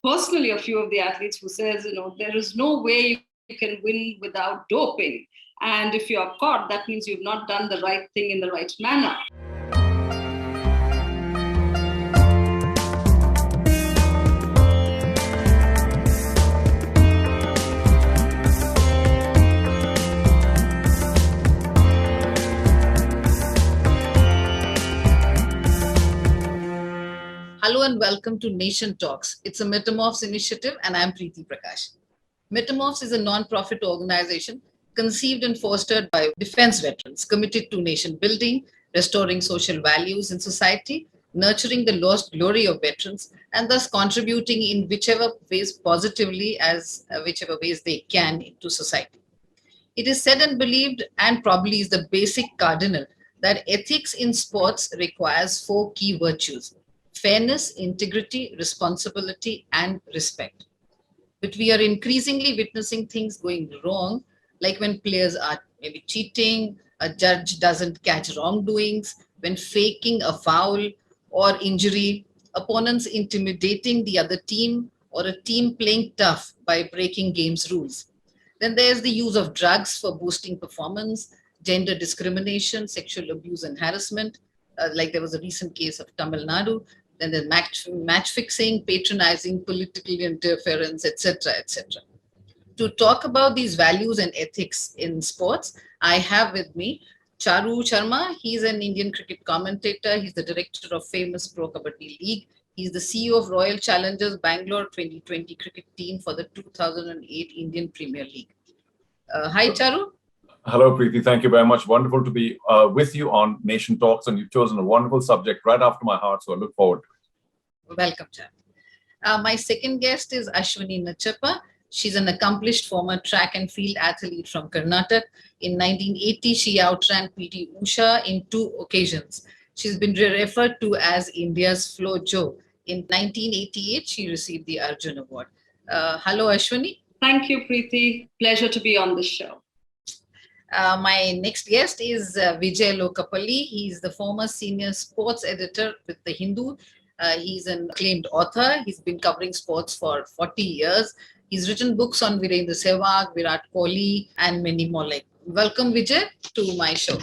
personally a few of the athletes who says, there is no way you can win without doping. And if you're caught, that means you've not done the right thing in the right manner. Hello and welcome to Nation Talks. It's a Metamorphes initiative and I'm Priti Prakash. Metamorphes is a non-profit organization conceived and fostered by defense veterans committed to nation building, restoring social values in society, nurturing the lost glory of veterans, and thus contributing in whichever ways positively as whichever ways they can to society. It is said and believed, and probably is the basic cardinal, that ethics in sports requires 4 key virtues: fairness, integrity, responsibility, and respect. But we are increasingly witnessing things going wrong, like when players are maybe cheating, a judge doesn't catch wrongdoings, when faking a foul or injury, opponents intimidating the other team, or a team playing tough by breaking game's rules. Then there's the use of drugs for boosting performance, gender discrimination, sexual abuse and harassment, like there was a recent case of Tamil Nadu. Then there's match fixing, patronizing, political interference, etc., etc. To talk about these values and ethics in sports, I have with me Charu Sharma. He's an Indian cricket commentator. He's the director of famous Pro Kabaddi League. He's the CEO of Royal Challengers Bangalore 2020 cricket team for the 2008 Indian Premier League. Hi, Charu. Hello, Preeti. Thank you very much. Wonderful to be with you on Nation Talks, and you've chosen a wonderful subject right after my heart, so I look forward to it. Welcome, Charu. My second guest is Ashwini Nachappa. She's an accomplished former track and field athlete from Karnataka. In 1980, she outran P.T. Usha in 2 occasions. She's been referred to as India's FloJo. In 1988, she received the Arjuna Award. Hello, Ashwini. Thank you, Preeti. Pleasure to be on this show. My next guest is Vijay Lokapally. He's the former senior sports editor with The Hindu. He's an acclaimed author. He's been covering sports for 40 years. He's written books on Virendra Sehwag, Virat Kohli, and many more. Welcome, Vijay, to my show.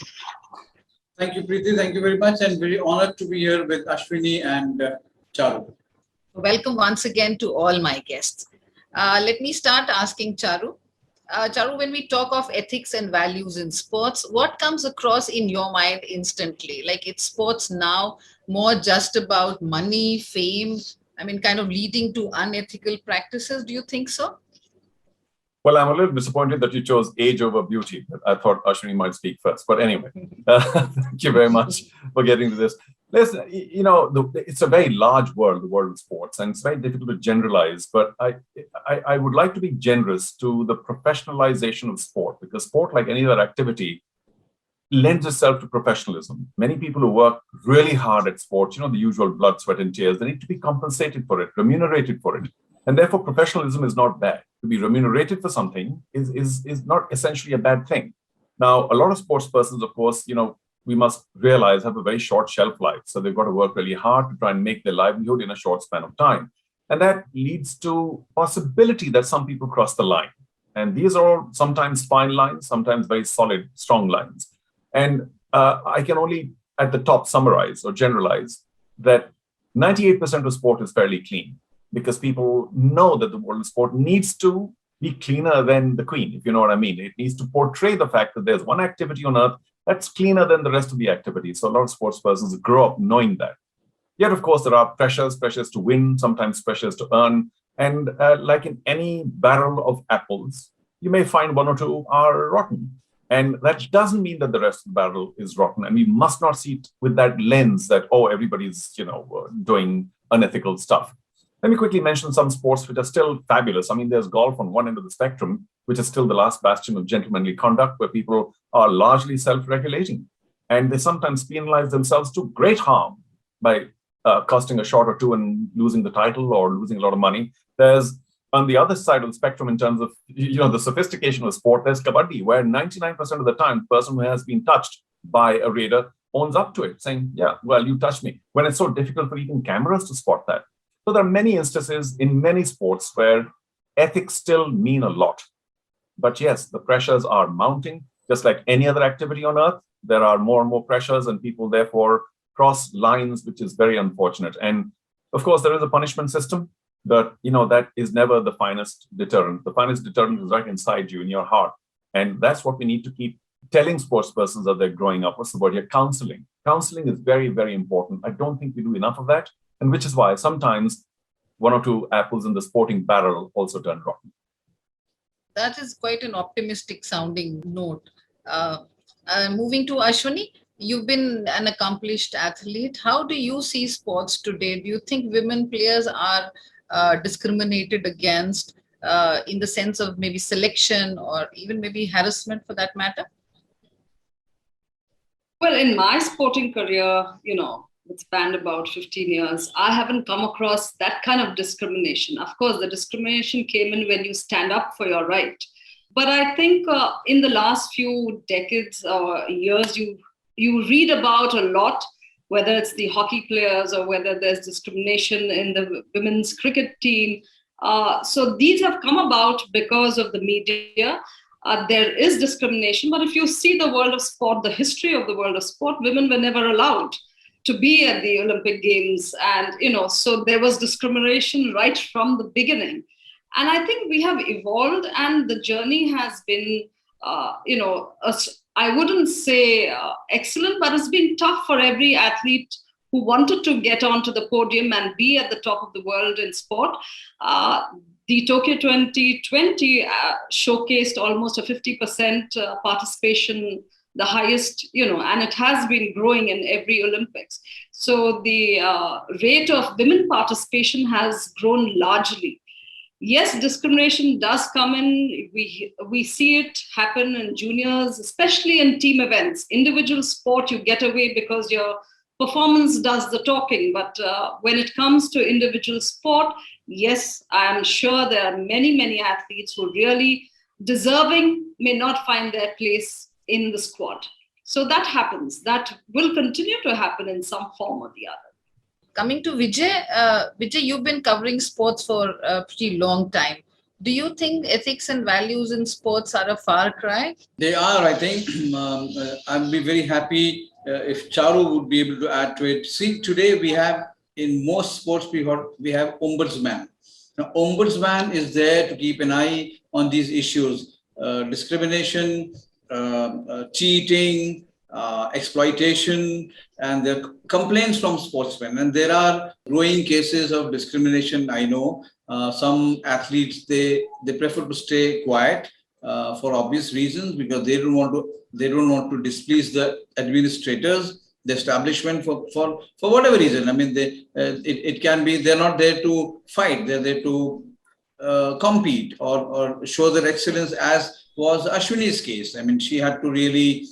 Thank you, Preeti. Thank you very much, and very honored to be here with Ashwini and Charu. Welcome once again to all my guests. Let me start asking Charu. Charu, when we talk of ethics and values in sports, what comes across in your mind instantly? Like, it's sports now more just about money, fame, kind of leading to unethical practices. Do you think so? Well, I'm a little disappointed that you chose age over beauty. I thought Ashwini might speak first. But anyway, thank you very much for getting to this. Listen, it's a very large world, the world of sports, and it's very difficult to generalize. But I would like to be generous to the professionalization of sport, because sport, like any other activity, lends itself to professionalism. Many people who work really hard at sports, the usual blood, sweat, and tears, they need to be compensated for it, remunerated for it. And therefore, professionalism is not bad. To be remunerated for something is not essentially a bad thing. Now, a lot of sports persons, of course, we must realize have a very short shelf life. So they've got to work really hard to try and make their livelihood in a short span of time. And that leads to possibility that some people cross the line. And these are all sometimes fine lines, sometimes very solid, strong lines. And I can only at the top summarize or generalize that 98% of sport is fairly clean, because people know that the world of sport needs to be cleaner than the queen, if you know what I mean. It needs to portray the fact that there's one activity on earth that's cleaner than the rest of the activities. So a lot of sports persons grow up knowing that. Yet, of course, there are pressures to win, sometimes pressures to earn. And like in any barrel of apples, you may find 1 or 2 are rotten. And that doesn't mean that the rest of the barrel is rotten. And we must not see it with that lens that, everybody's, doing unethical stuff. Let me quickly mention some sports which are still fabulous. There's golf on one end of the spectrum, which is still the last bastion of gentlemanly conduct, where people are largely self-regulating. And they sometimes penalize themselves to great harm by costing a shot or 2 and losing the title or losing a lot of money. There's, on the other side of the spectrum, in terms of the sophistication of sport, there's kabaddi, where 99% of the time, the person who has been touched by a raider owns up to it, saying, yeah, well, you touched me. When it's so difficult for even cameras to spot that. So there are many instances in many sports where ethics still mean a lot. But yes, the pressures are mounting. Just like any other activity on earth, there are more and more pressures and people therefore cross lines, which is very unfortunate. And of course, there is a punishment system, but that is never the finest deterrent. The finest deterrent is right inside you, in your heart. And that's what we need to keep telling sportspersons as they're growing up. What's the word here? Counseling. Counseling is very, very important. I don't think we do enough of that. And which is why sometimes one or two apples in the sporting barrel also turn rotten. That is quite an optimistic sounding note. Moving to Ashwini, you've been an accomplished athlete. How do you see sports today? Do you think women players are discriminated against in the sense of maybe selection or even maybe harassment for that matter? Well, in my sporting career, it spanned about 15 years, I haven't come across that kind of discrimination. Of course, the discrimination came in when you stand up for your right. But I think in the last few decades or years, you read about a lot, whether it's the hockey players or whether there's discrimination in the women's cricket team. So these have come about because of the media. There is discrimination, but if you see the world of sport, the history of the world of sport, women were never allowed to be at the Olympic Games. And, so there was discrimination right from the beginning. And I think we have evolved and the journey has been, I wouldn't say excellent, but it's been tough for every athlete who wanted to get onto the podium and be at the top of the world in sport. The Tokyo 2020 showcased almost a 50% participation, the highest, and it has been growing in every Olympics. So the rate of women participation has grown largely. Yes, discrimination does come in. We see it happen in juniors, especially in team events. Individual sport, you get away because your performance does the talking. But when it comes to individual sport, yes, I am sure there are many, many athletes who really deserving may not find their place in the squad. So that happens. That will continue to happen in some form or the other. Coming to Vijay, Vijay, you've been covering sports for a pretty long time. Do you think ethics and values in sports are a far cry? They are, I think. I'd be very happy if Charu would be able to add to it. See, today we have, in most sports, we have ombudsman. Now, ombudsman is there to keep an eye on these issues, discrimination, cheating, exploitation, and the complaints from sportsmen. And there are growing cases of discrimination. I know some athletes, they prefer to stay quiet for obvious reasons, because they don't want to displease the administrators, the establishment, for whatever reason. I mean, it can be they're not there to fight, they're there to compete or show their excellence, as was Ashwini's case. I mean, she had to really,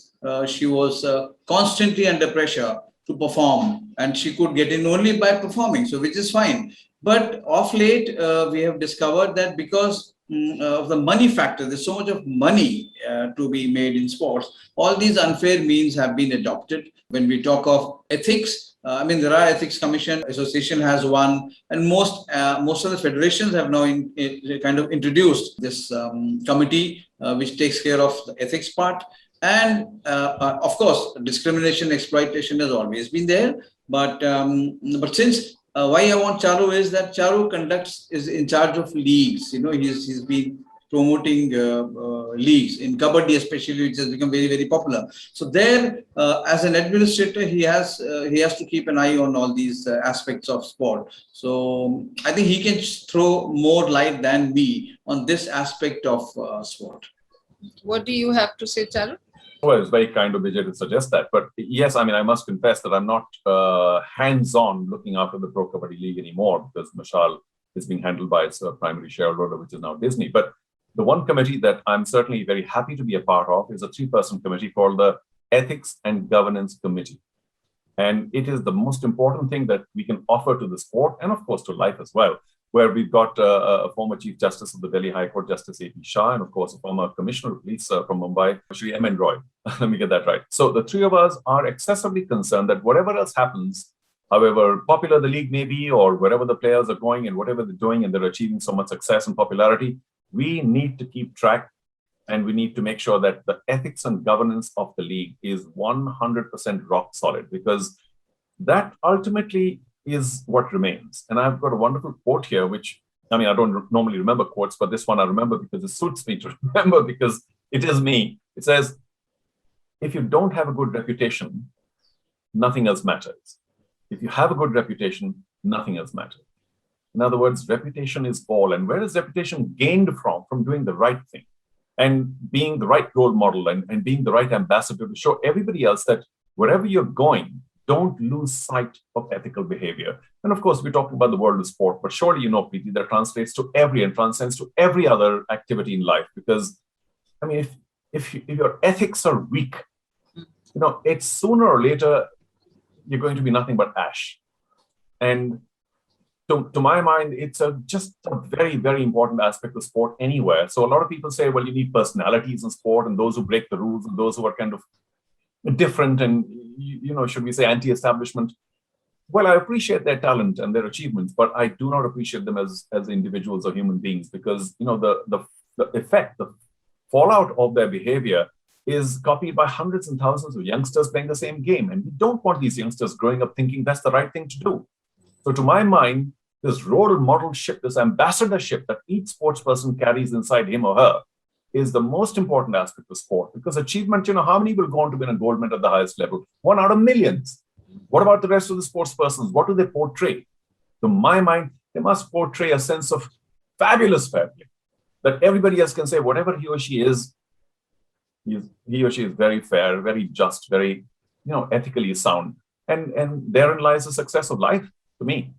she was constantly under pressure to perform, and she could get in only by performing, so which is fine. But of late, we have discovered that because of the money factor, there's so much of money to be made in sports, all these unfair means have been adopted. When we talk of ethics, I mean, there are ethics commission, association has one, and most of the federations have now kind of introduced this committee which takes care of the ethics part. And of course, discrimination, exploitation has always been there. But since why I want Charu is that Charu is in charge of leagues. You know, he's been promoting leagues in kabaddi, especially, which has become very, very popular. So there, as an administrator, he has to keep an eye on all these aspects of sport. So I think he can throw more light than me on this aspect of sport. What do you have to say, Charu? Well, it's very kind of Vijay to suggest that. But yes, I mean, I must confess that I'm not hands-on looking after the Pro Kabaddi League anymore, because Mashal is being handled by its primary shareholder, which is now Disney. But the one committee that I'm certainly very happy to be a part of is a 3-person committee called the Ethics and Governance Committee. And it is the most important thing that we can offer to the sport, and of course to life as well, where we've got a former Chief Justice of the Delhi High Court, Justice A.P. Shah, and of course a former Commissioner of Police from Mumbai, Shri M.N. Roy. Let me get that right. So the three of us are excessively concerned that whatever else happens, however popular the league may be, or wherever the players are going and whatever they're doing, and they're achieving so much success and popularity, we need to keep track, and we need to make sure that the ethics and governance of the league is 100% rock solid, because that ultimately is what remains. And I've got a wonderful quote here, which, I mean, I don't normally remember quotes, but this one I remember because it suits me to remember, because it is me. It says, if you don't have a good reputation, nothing else matters. If you have a good reputation, nothing else matters. In other words, reputation is all. And where is reputation gained from? From doing the right thing and being the right role model and being the right ambassador to show everybody else that wherever you're going, don't lose sight of ethical behavior. And of course, we're talking about the world of sport, but surely you know, Priti, that translates to every and transcends to every other activity in life. Because, I mean, if your ethics are weak, you know, it's sooner or later, you're going to be nothing but ash. And to my mind, it's just a very, very important aspect of sport anywhere. So a lot of people say, well, you need personalities in sport, and those who break the rules, and those who are kind of different and, you know, should we say anti-establishment. Well, I appreciate their talent and their achievements, but I do not appreciate them as individuals or human beings, because, you know, the effect, the fallout of their behavior is copied by hundreds and thousands of youngsters playing the same game. And we don't want these youngsters growing up thinking that's the right thing to do. So to my mind, this role modelship, this ambassadorship that each sports person carries inside him or her is the most important aspect of sport. Because achievement, you know, how many will go on to win a gold medal at the highest level? 1 out of millions. What about the rest of the sports persons? What do they portray? To my mind, they must portray a sense of fabulous fair play, that everybody else can say whatever he or she is, he or she is very fair, very just, very, you know, ethically sound. And therein lies the success of life, to me.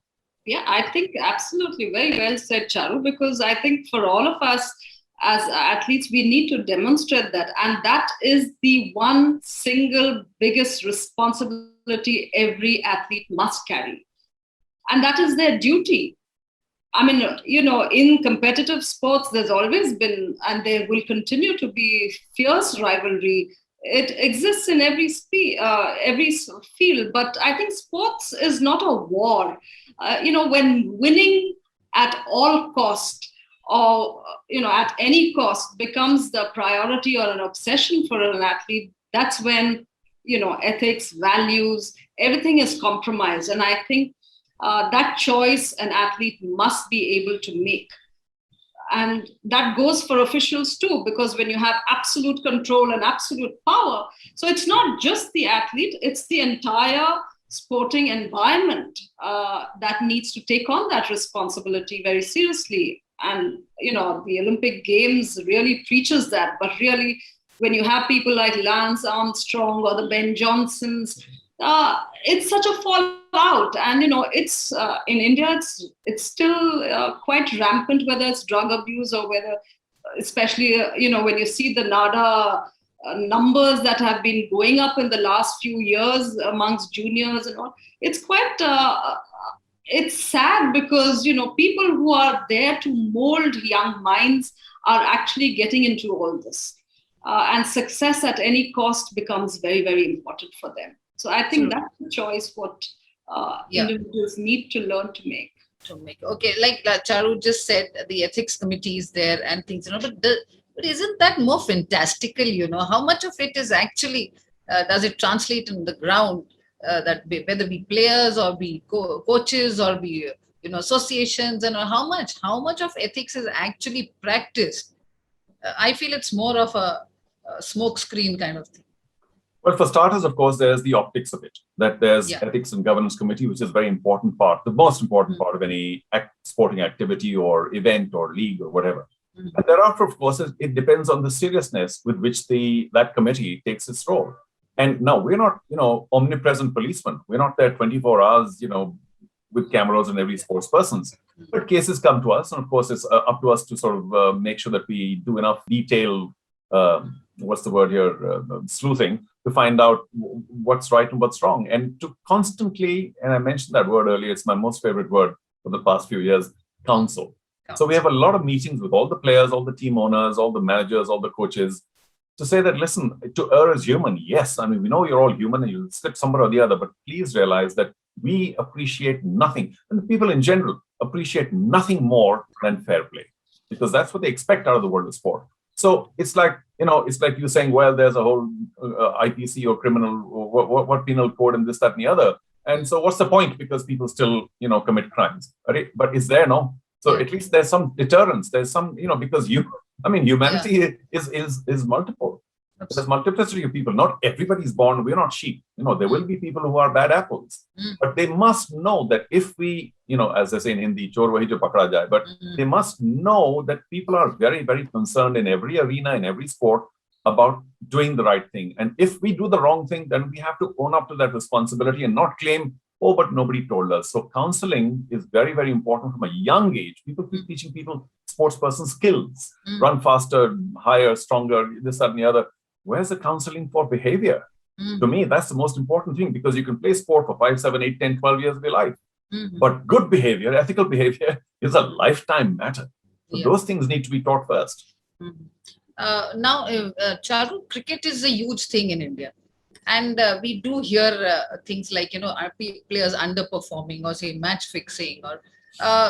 Yeah, I think absolutely very well said, Charu, because I think for all of us as athletes, we need to demonstrate that. And that is the one single biggest responsibility every athlete must carry. And that is their duty. I mean, you know, in competitive sports, there's always been, and there will continue to be, fierce rivalry. It exists in every field, but I think sports is not a war. You know, when winning at all cost, or, you know, at any cost becomes the priority or an obsession for an athlete, that's when, you know, ethics, values, everything is compromised. And I think that choice an athlete must be able to make. And that goes for officials too, because when you have absolute control and absolute power, so it's not just the athlete, it's the entire sporting environment that needs to take on that responsibility very seriously. And, you know, the Olympic Games really preaches that. But really, when you have people like Lance Armstrong or the Ben Johnsons, it's such a fallout. And, you know, it's in India, it's still quite rampant, whether it's drug abuse or whether, especially, you know, when you see the NADA numbers that have been going up in the last few years amongst juniors and all, it's quite... it's sad because, you know, people who are there to mold young minds are actually getting into all this. And success at any cost becomes very, very important for them. So I think that's the choice what individuals need to learn to make. Okay, like Charu just said, the ethics committee is there and things, you know, but isn't that more fantastical, you know? How much of it is actually, does it translate on the ground? That whether be players or be coaches or be, you know, associations, and how much of ethics is actually practiced? I feel it's more of a smoke screen kind of thing. Well, for starters, of course, there's the optics of it, that there's ethics and governance committee, which is a very important part, the most important part of any sporting activity or event or league or whatever. And thereafter, of course, it depends on the seriousness with which that committee takes its role. And now we're not, you know, omnipresent policemen. We're not there 24 hours, you know, with cameras on every sports person's. But cases come to us, and of course, it's up to us to sort of make sure that we do enough detailed, sleuthing to find out what's right and what's wrong, and to constantly, and I mentioned that word earlier, it's my most favorite word for the past few years, counsel. So we have a lot of meetings with all the players, all the team owners, all the managers, all the coaches, to say that, listen, to err is human. Yes, I mean, we know you're all human and you'll slip somewhere or the other, but please realize that we appreciate nothing, and the people in general appreciate nothing more than fair play, because that's what they expect out of the world of sport. So it's like, it's like you saying, well, there's a whole IPC or criminal, or what penal code and this, that, and the other. And so what's the point? Because people still, commit crimes. Right? But is there no? So at least there's some deterrence. There's some, because humanity is multiple. There's multiplicity of people. Not everybody is born. We're not sheep. There will be people who are bad apples. But they must know that if we, as they say in Hindi, 𝗡𝗁𝗶𝗶𝗀𝗀 𝗶𝗶𝗲𝗀, but they must know that people are very, very concerned in every arena, in every sport, about doing the right thing. And if we do the wrong thing, then we have to own up to that responsibility and not claim, oh, but nobody told us. So counseling is very, very important from a young age. People keep teaching people, sports person skills, run faster, higher, stronger, this, that, and the other. Where's the counseling for behavior? To me, that's the most important thing, because you can play sport for 5, 7, 8, 10, 12 years of your life. But good behavior, ethical behavior is a lifetime matter. So those things need to be taught first. Now, Charu, cricket is a huge thing in India. And we do hear things like, our players underperforming or say match fixing. Or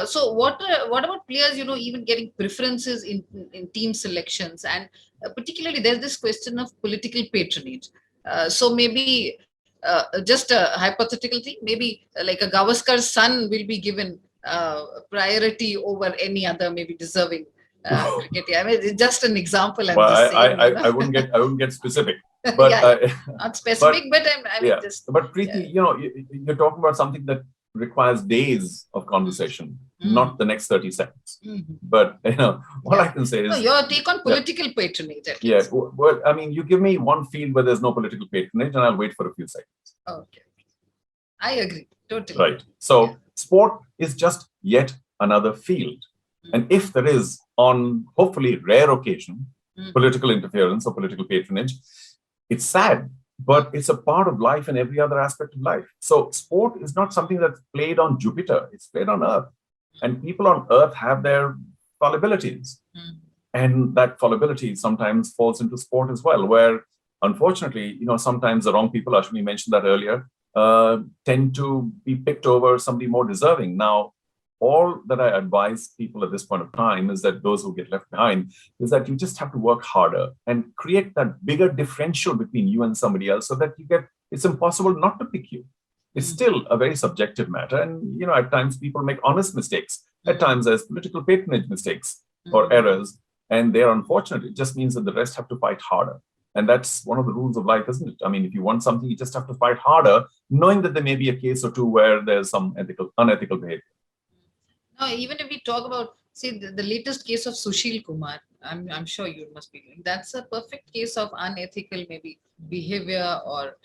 so what about players, even getting preferences in team selections? And particularly there's this question of political patronage. So maybe just a hypothetical thing, maybe like a Gavaskar's son will be given priority over any other maybe deserving cricketer. I mean, it's just an example. I wouldn't get specific. But not specific, but I mean, just. But Priti, you're talking about something that requires days of conversation, not the next 30 seconds. But what I can say is, your take on political patronage. Well, I mean, you give me one field where there's no political patronage, and I'll wait for a few seconds. Okay, I agree totally. Right. So sport is just yet another field, and if there is, on hopefully rare occasion, political interference or political patronage, it's sad, but it's a part of life and every other aspect of life. So sport is not something that's played on Jupiter, it's played on Earth. And people on Earth have their fallibilities. And that fallibility sometimes falls into sport as well, where unfortunately, sometimes the wrong people, Ashwini mentioned that earlier, tend to be picked over somebody more deserving. Now, all that I advise people at this point of time is that those who get left behind is that you just have to work harder and create that bigger differential between you and somebody else, so that it's impossible not to pick you. It's still a very subjective matter. And, at times people make honest mistakes. At times there's political patronage mistakes or errors. And they're unfortunate. It just means that the rest have to fight harder. And that's one of the rules of life, isn't it? I mean, if you want something, you just have to fight harder, knowing that there may be a case or two where there's some unethical behavior. Now, even if we talk about, say, the latest case of Sushil Kumar, I'm sure you must be doing. That's a perfect case of unethical maybe behavior or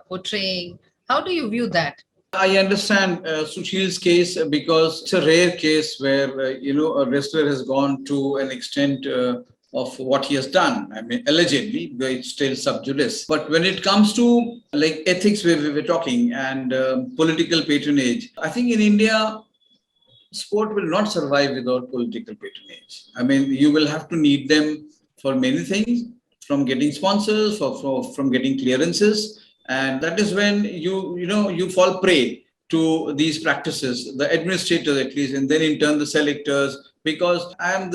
portraying. How do you view that? I understand Sushil's case because it's a rare case where, a wrestler has gone to an extent of what he has done. I mean, allegedly, it's still sub judice. But when it comes to like ethics, where we were talking, and political patronage, I think in India, sport will not survive without political patronage. I mean, you will have to need them for many things, from getting sponsors, from getting clearances. And that is when you fall prey to these practices, the administrators at least, and then in turn the selectors. Because I am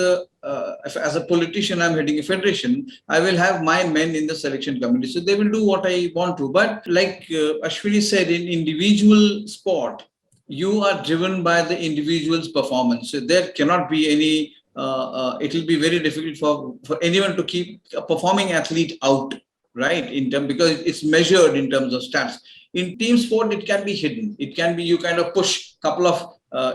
as a politician, I'm heading a federation, I will have my men in the selection committee. So they will do what I want to. But like Ashwini said, in individual sport, you are driven by the individual's performance. So there cannot be any, it will be very difficult for anyone to keep a performing athlete out, right? Because it's measured in terms of stats. In team sport, it can be hidden. It can be, you kind of push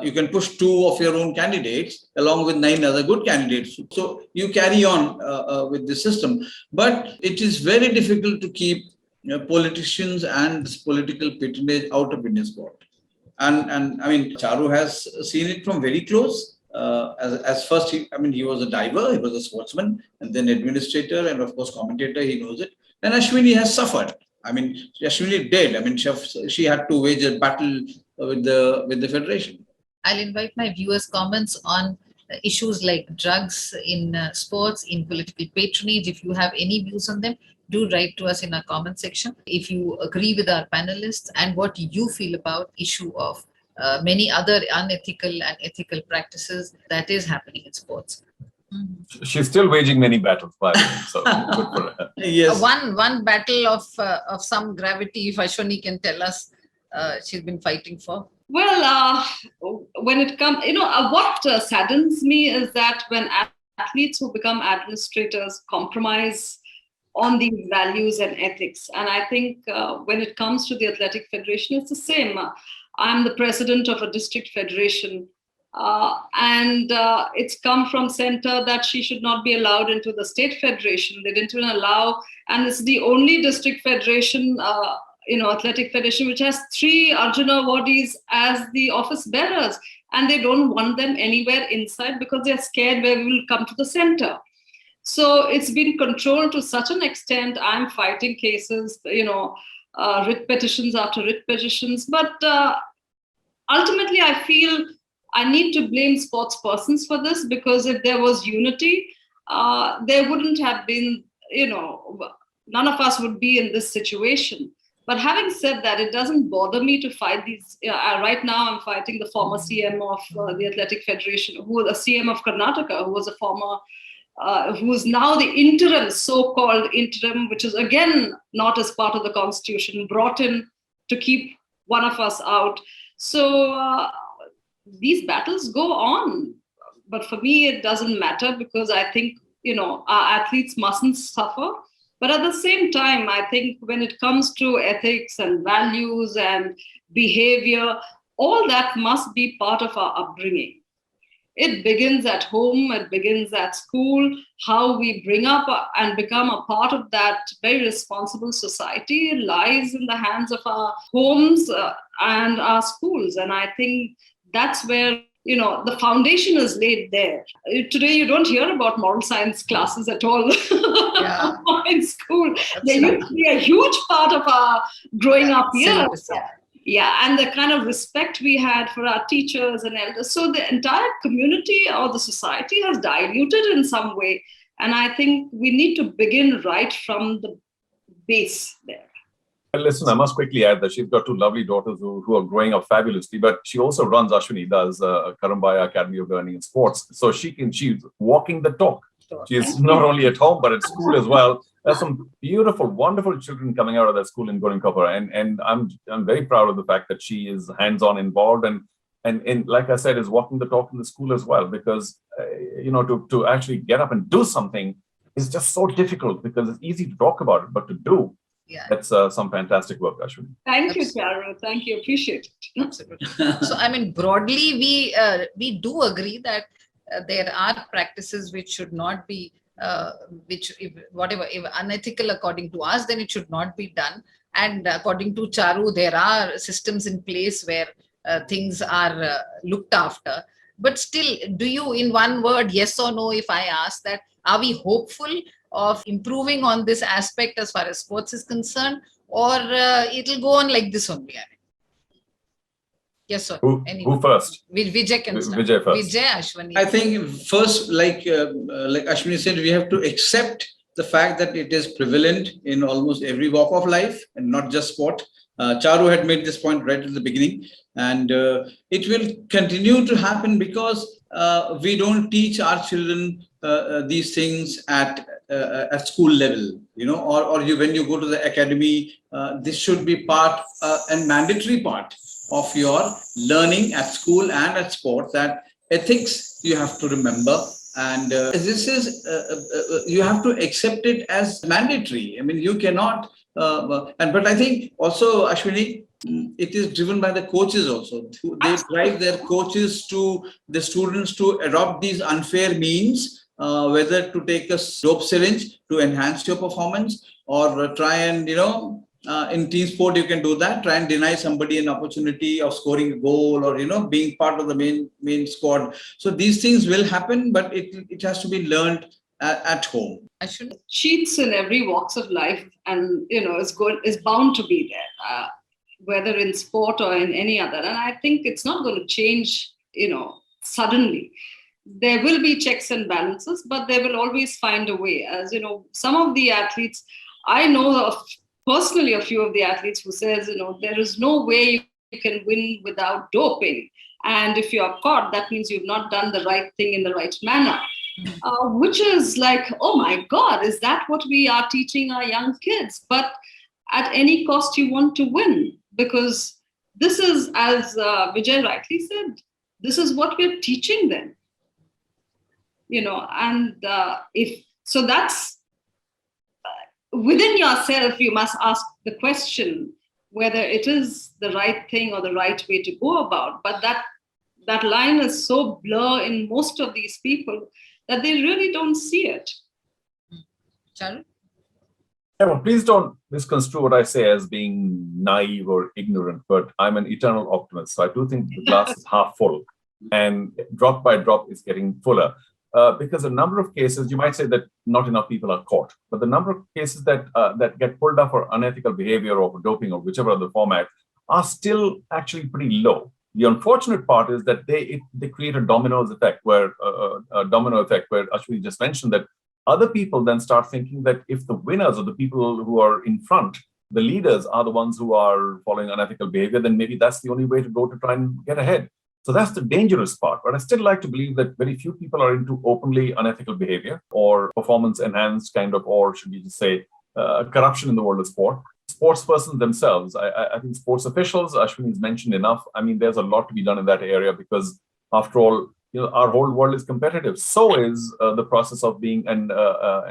you can push 2 of your own candidates along with 9 other good candidates. So you carry on with the system. But it is very difficult to keep politicians and political patronage out of Indian sport. And I mean, Charu has seen it from very close. As first, he was a diver, he was a sportsman, and then administrator, and of course commentator, he knows it. And Ashwini has suffered. I mean, Ashwini did. I mean, she had to wage a battle with the federation. I'll invite my viewers' comments on issues like drugs in sports, in political patronage. If you have any views on them, do write to us in our comment section. If you agree with our panelists and what you feel about issue of many other unethical and ethical practices that is happening in sports. She's still waging many battles, by the way, so good for her. Yes. One battle of some gravity, if Ashwini can tell us, she's been fighting for. Well, when it comes, what saddens me is that when athletes who become administrators compromise on these values and ethics. And I think when it comes to the Athletic Federation, it's the same. I'm the president of a district federation, and it's come from center that she should not be allowed into the state federation. They didn't even allow, and it's the only district federation, athletic federation, which has 3 Arjuna awardees as the office bearers, and they don't want them anywhere inside because they're scared where we will come to the center. So it's been controlled to such an extent. I'm fighting cases, writ petitions after writ petitions. But ultimately, I feel I need to blame sports persons for this, because if there was unity, there wouldn't have been, none of us would be in this situation. But having said that, it doesn't bother me to fight these. Right now, I'm fighting the former CM of the Athletic Federation, who was a CM of Karnataka, who was a former who is now the interim, so-called interim, which is again not as part of the constitution, brought in to keep one of us out. So these battles go on. But for me, it doesn't matter, because I think, our athletes mustn't suffer. But at the same time, I think when it comes to ethics and values and behavior, all that must be part of our upbringing. It begins at home, it begins at school. How we bring up and become a part of that very responsible society lies in the hands of our homes and our schools. And I think that's where, the foundation is laid there. Today, you don't hear about moral science classes at all in school. They used to be a huge part of our growing up years. Yeah, and the kind of respect we had for our teachers and elders. So the entire community or the society has diluted in some way. And I think we need to begin right from the base there. Well, listen, I must quickly add that she's got 2 lovely daughters who are growing up fabulously, but she also runs, Ashwini does, 𝗏𝗏𝗏𝗀 Academy of Learning and Sports. So she's walking the talk. She's not only at home, but at school as well. There's some beautiful, wonderful children coming out of that school in Godinkapura, and I'm very proud of the fact that she is hands-on involved and like I said, is walking the talk in the school as well, because to actually get up and do something is just so difficult, because it's easy to talk about it, but to do, that's some fantastic work, Ashwini. Thank you, Charu. Thank you. Appreciate it. Absolutely. So, broadly, we do agree that there are practices which should not be, if unethical according to us, then it should not be done. And according to Charu, there are systems in place where things are looked after. But still, do you, in one word, yes or no, if I ask that, are we hopeful of improving on this aspect as far as sports is concerned, or it'll go on like this only? Yes, sir. Who first? Vijay can start. Vijay first. Vijay, Ashwini. I think first, like Ashwini said, we have to accept the fact that it is prevalent in almost every walk of life and not just sport. Charu had made this point right at the beginning, and it will continue to happen because we don't teach our children these things at school level, or when you go to the academy, this should be part and mandatory part of your learning at school and at sport, that ethics you have to remember, and this is you have to accept it as mandatory. I mean, you cannot but I think also, Ashwini, it is driven by the coaches also. They drive their coaches to the students to adopt these unfair means, whether to take a dope syringe to enhance your performance, or try and in team sport, you can do that. Try and deny somebody an opportunity of scoring a goal, or being part of the main squad. So these things will happen, but it has to be learned at home. Cheats in every walks of life, and is bound to be there, whether in sport or in any other. And I think it's not going to change, suddenly. there will be checks and balances, but they will always find a way. As you know, some of the athletes, I know of personally a few of the athletes who says, there is no way you can win without doping. And if you are caught, that means you've not done the right thing in the right manner. Which is like, oh my God, is that what we are teaching our young kids? But at any cost, you want to win, because this is, as Vijay rightly said, this is what we're teaching them. And if so, that's within yourself, you must ask the question whether it is the right thing or the right way to go about. But that line is so blur in most of these people that they really don't see it. Charu? Yeah, well, please don't misconstrue what I say as being naive or ignorant, but I'm an eternal optimist. So I do think the glass is half full, and drop by drop is getting fuller. Because a number of cases, you might say that not enough people are caught, but the number of cases that get pulled up for unethical behavior or for doping or whichever other format are still actually pretty low. The unfortunate part is that they create a domino effect where Ashwini just mentioned that other people then start thinking that if the winners or the people who are in front, the leaders, are the ones who are following unethical behavior, then maybe that's the only way to go to try and get ahead. So that's the dangerous part. But I still like to believe that very few people are into openly unethical behavior or performance enhanced kind of, or should we just say, corruption in the world of sport. Sports persons themselves, I think sports officials, Ashwini has mentioned enough. I mean, there's a lot to be done in that area because, after all, our whole world is competitive. So is the process of being an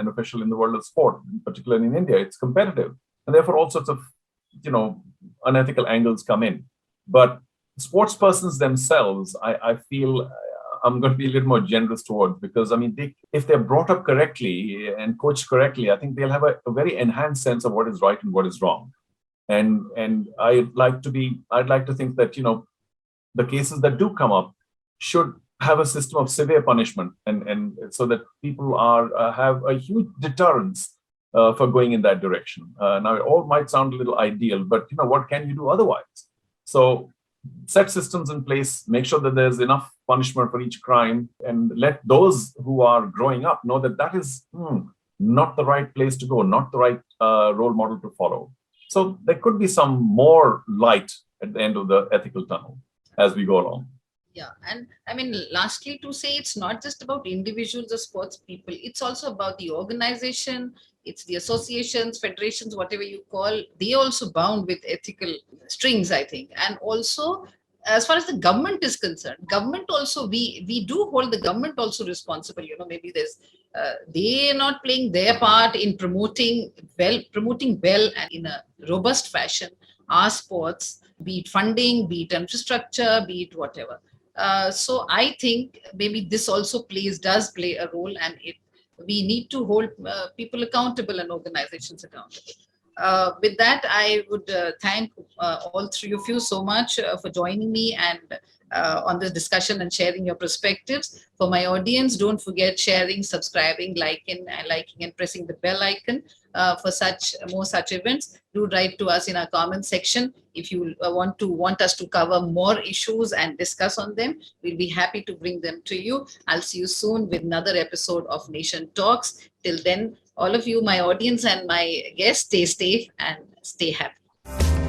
official in the world of sport, particularly in India. It's competitive, and therefore all sorts of unethical angles come in. But sports persons themselves, I feel I'm going to be a little more generous towards, because I mean, if they're brought up correctly and coached correctly, I think they'll have a very enhanced sense of what is right and what is wrong. And I'd like to think that the cases that do come up should have a system of severe punishment, and so that people have a huge deterrence for going in that direction. Now, it all might sound a little ideal, but what can you do otherwise? So set systems in place, make sure that there's enough punishment for each crime, and let those who are growing up know that that is not the right place to go, not the right role model to follow. So there could be some more light at the end of the ethical tunnel as we go along. Yeah, and I mean, lastly, to say it's not just about individuals or sports people, it's also about the organization, it's the associations, federations, whatever you call, they also bound with ethical strings, I think. And also, as far as the government is concerned, government also, we do hold the government also responsible. Maybe there's, they're not playing their part in promoting well and in a robust fashion our sports, be it funding, be it infrastructure, be it whatever. So I think maybe this also does play a role, and we need to hold people accountable and organizations accountable. With that, I would thank all three of you so much for joining me and on this discussion and sharing your perspectives. For my audience, don't forget sharing, subscribing, liking and pressing the bell icon for more such events. Do write to us in our comment section if you want us to cover more issues and discuss on them. We'll be happy to bring them to you. I'll see you soon with another episode of Nation Talks. Till then, all of you, my audience and my guests, stay safe and stay happy.